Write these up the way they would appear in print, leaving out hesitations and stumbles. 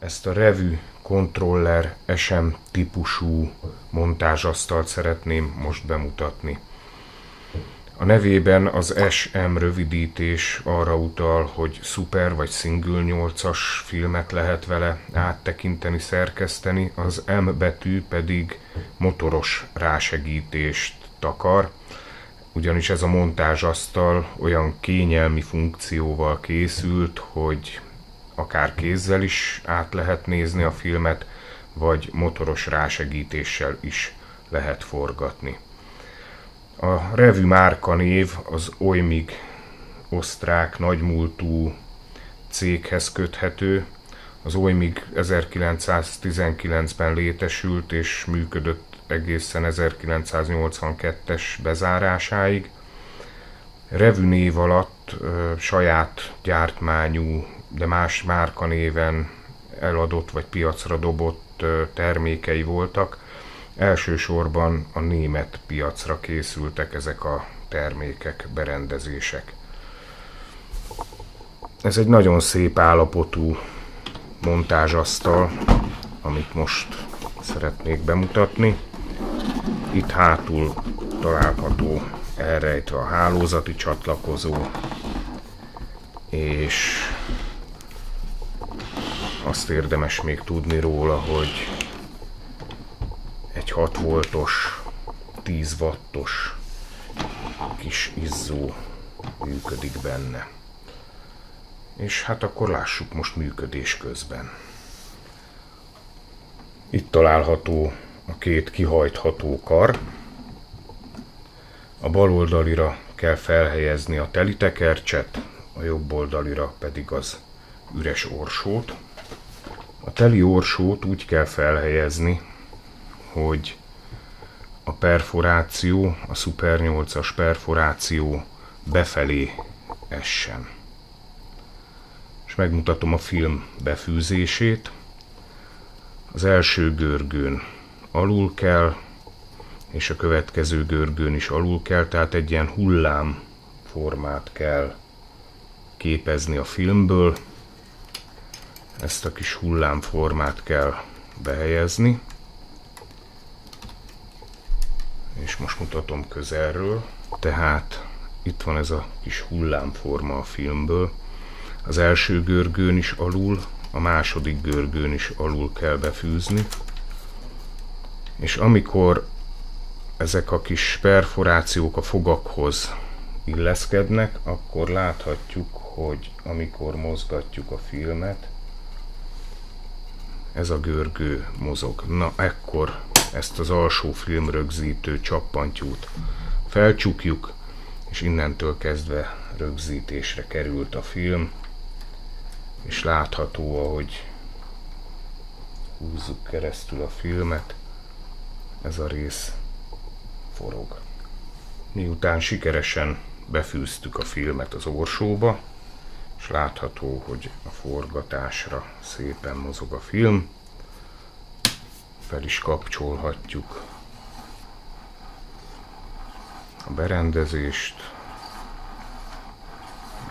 Ezt a Revue Controller SM típusú montázsasztalt szeretném most bemutatni. A nevében az SM rövidítés arra utal, hogy Super vagy Single 8-as filmet lehet vele áttekinteni, szerkeszteni, az M betű pedig motoros rásegítést takar, ugyanis ez a montázsasztal olyan kényelmi funkcióval készült, hogy akár kézzel is át lehet nézni a filmet, vagy motoros rásegítéssel is lehet forgatni. A Revue márkanév az Oymig osztrák nagymúltú céghez köthető. Az Oymig 1919-ben létesült és működött egészen 1982-es bezárásáig. Revue név alatt saját gyártmányú, de más márkanéven eladott vagy piacra dobott termékei voltak. Elsősorban a német piacra készültek ezek a termékek, berendezések. Ez egy nagyon szép állapotú montázsasztal, amit most szeretnék bemutatni. Itt hátul található elrejtve a hálózati csatlakozó, és azt érdemes még tudni róla, hogy egy 6 voltos, 10 wattos kis izzó működik benne. És hát akkor lássuk most működés közben. Itt található a két kihajtható kar. A bal oldalira kell felhelyezni a teli tekercset, a jobb oldalira pedig az üres orsót. A teli orsót úgy kell felhelyezni, hogy a perforáció, a Super 8-as perforáció befelé essen. És megmutatom a film befűzését. Az első görgőn alul kell, és a következő görgőn is alul kell, tehát egy ilyen hullámformát kell képezni a filmből. Ezt a kis hullámformát kell behelyezni. És most mutatom közelről. Tehát itt van ez a kis hullámforma a filmből. Az első görgőn is alul, a második görgőn is alul kell befűzni. És amikor ezek a kis perforációk a fogakhoz illeszkednek, akkor láthatjuk, hogy amikor mozgatjuk a filmet, ez a görgő mozog. Na, ekkor ezt az alsó filmrögzítő csappantyút felcsukjuk, és innentől kezdve rögzítésre került a film, és látható, ahogy húzzuk keresztül a filmet, ez a rész forog. Miután sikeresen befűztük a filmet az orsóba, és látható, hogy a forgatásra szépen mozog a film, fel is kapcsolhatjuk a berendezést.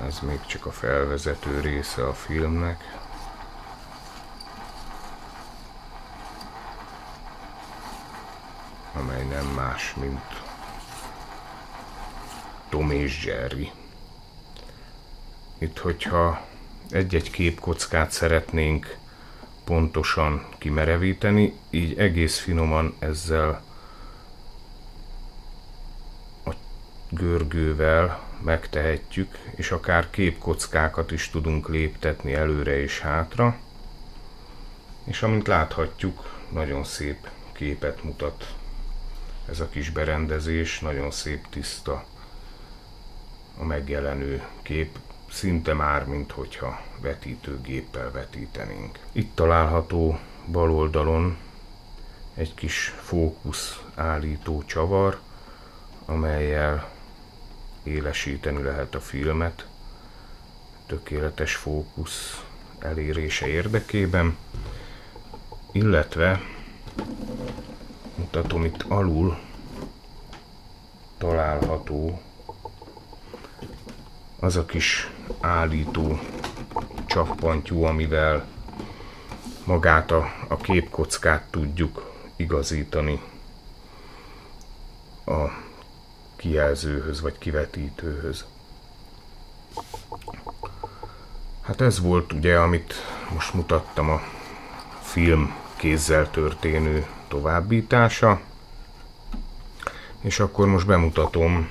Ez még csak a felvezető része a filmnek. Amely nem más, mint Tom és Jerry. Itt, hogyha egy-egy képkockát szeretnénk pontosan kimerevíteni, így egész finoman ezzel a görgővel megtehetjük, és akár képkockákat is tudunk léptetni előre és hátra, és amint láthatjuk, nagyon szép képet mutat ez a kis berendezés, nagyon szép tiszta a megjelenő kép, szinte már, minthogyha vetítőgéppel vetítenénk. Itt található bal oldalon egy kis fókusz állító csavar, amellyel élesíteni lehet a filmet tökéletes fókusz elérése érdekében, illetve mutatom, itt alul található az a kis állító csappantyú, amivel magát a képkockát tudjuk igazítani a kijelzőhöz vagy kivetítőhöz. Hát ez volt ugye, amit most mutattam, a film kézzel történő továbbítása, és akkor most bemutatom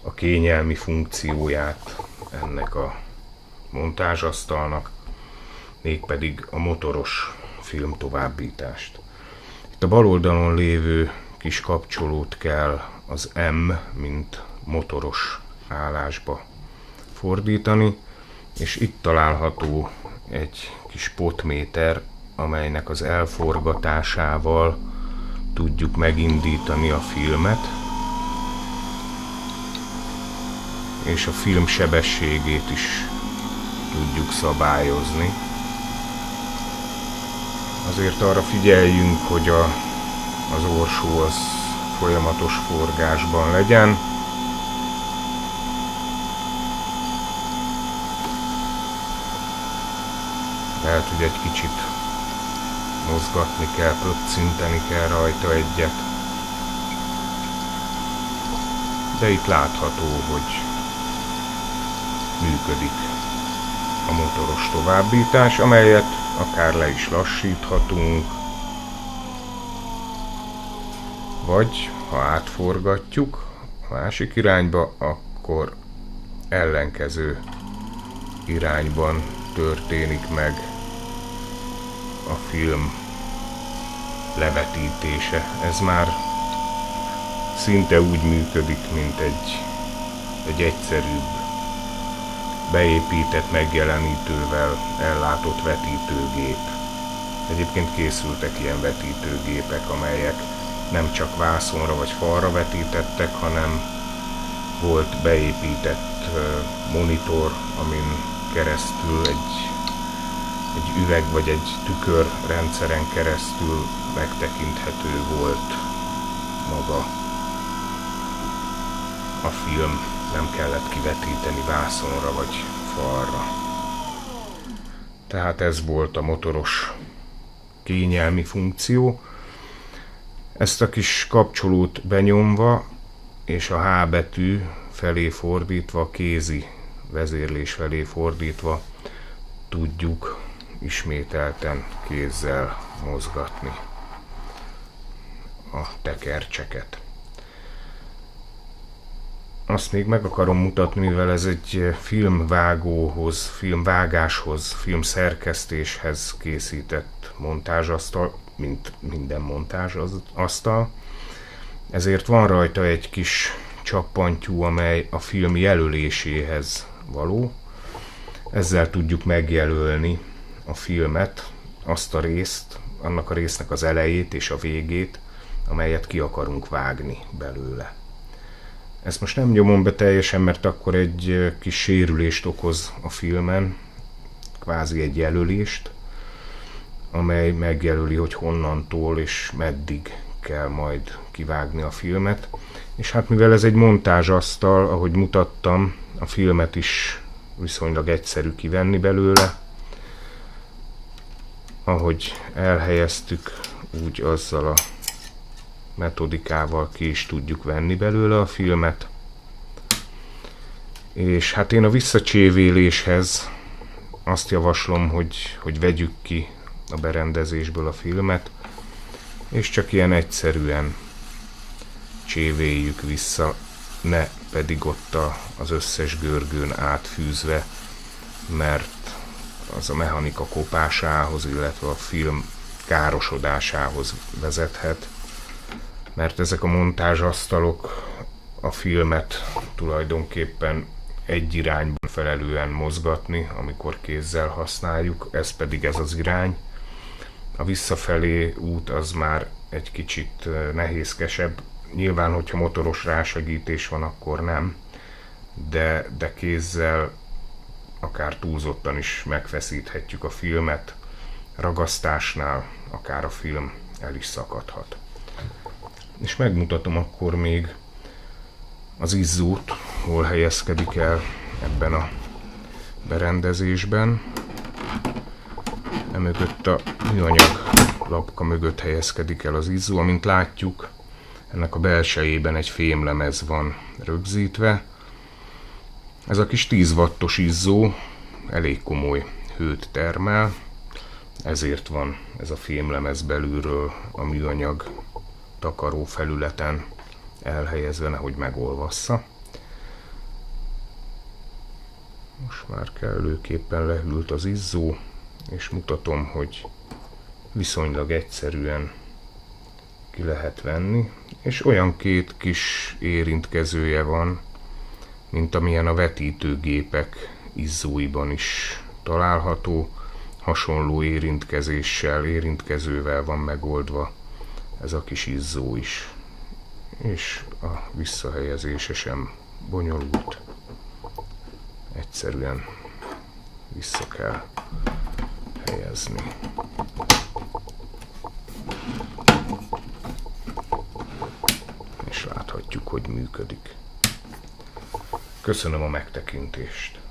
a kényelmi funkcióját ennek a montázsasztalnak, mégpedig a motoros film továbbítást. Itt a bal oldalon lévő kis kapcsolót kell az M, mint motoros állásba fordítani, és itt található egy kis potméter, amelynek az elforgatásával tudjuk megindítani a filmet, és a film sebességét is tudjuk szabályozni. Azért arra figyeljünk, hogy az orsó az folyamatos forgásban legyen. Lehet, hogy egy kicsit mozgatni kell, pöccinteni kell rajta egyet. De itt látható, hogy működik a motoros továbbítás, amelyet akár le is lassíthatunk, vagy ha átforgatjuk a másik irányba, akkor ellenkező irányban történik meg a film levetítése. Ez már szinte úgy működik, mint egy egyszerűbb, beépített megjelenítővel ellátott vetítőgép. Egyébként készültek ilyen vetítőgépek, amelyek nem csak vászonra vagy falra vetítettek, hanem volt beépített monitor, amin keresztül egy üveg vagy egy tükörrendszeren keresztül megtekinthető volt maga a film. Nem kellett kivetíteni vászonra vagy falra. Tehát ez volt a motoros kényelmi funkció. Ezt a kis kapcsolót benyomva és a H betű felé fordítva, a kézi vezérlés felé fordítva tudjuk ismételten kézzel mozgatni a tekercseket. Azt még meg akarom mutatni, mivel ez egy filmvágóhoz, filmvágáshoz, filmszerkesztéshez készített montázsasztal, mint minden montázsasztal. Ezért van rajta egy kis csappantyú, amely a film jelöléséhez való. Ezzel tudjuk megjelölni a filmet, azt a részt, annak a résznek az elejét és a végét, amelyet ki akarunk vágni belőle. Ezt most nem nyomom be teljesen, mert akkor egy kis sérülést okoz a filmen, kvázi egy jelölést, amely megjelöli, hogy honnantól és meddig kell majd kivágni a filmet. És hát mivel ez egy montázsasztal, ahogy mutattam, a filmet is viszonylag egyszerű kivenni belőle. Ahogy elhelyeztük, úgy azzal a metodikával ki is tudjuk venni belőle a filmet. És hát én a visszacsévéléshez azt javaslom, hogy vegyük ki a berendezésből a filmet, és csak ilyen egyszerűen csévéljük vissza, ne pedig ott az összes görgőn átfűzve, mert az a mechanika kopásához, illetve a film károsodásához vezethet, mert ezek a montázsasztalok a filmet tulajdonképpen egy irányban felelően mozgatni, amikor kézzel használjuk, ez pedig ez az irány. A visszafelé út az már egy kicsit nehézkesebb. Nyilván, hogyha motoros rásegítés van, akkor nem, de kézzel akár túlzottan is megfeszíthetjük a filmet, ragasztásnál akár a film el is szakadhat. És megmutatom akkor még az izzót, hol helyezkedik el ebben a berendezésben. Emögött a műanyag lapka mögött helyezkedik el az izzó. Amint látjuk, ennek a belsejében egy fémlemez van rögzítve. Ez a kis 10 wattos izzó elég komoly hőt termel, ezért van ez a fémlemez belülről a műanyag takaró felületen elhelyezve, nehogy megolvassza. Most már kellőképpen lehűlt az izzó, és mutatom, hogy viszonylag egyszerűen ki lehet venni, és olyan 2 kis érintkezője van, mint amilyen a vetítőgépek izzóiban is található, hasonló érintkezővel van megoldva ez a kis izzó is, és a visszahelyezése sem bonyolult, egyszerűen vissza kell helyezni. És láthatjuk, hogy működik. Köszönöm a megtekintést!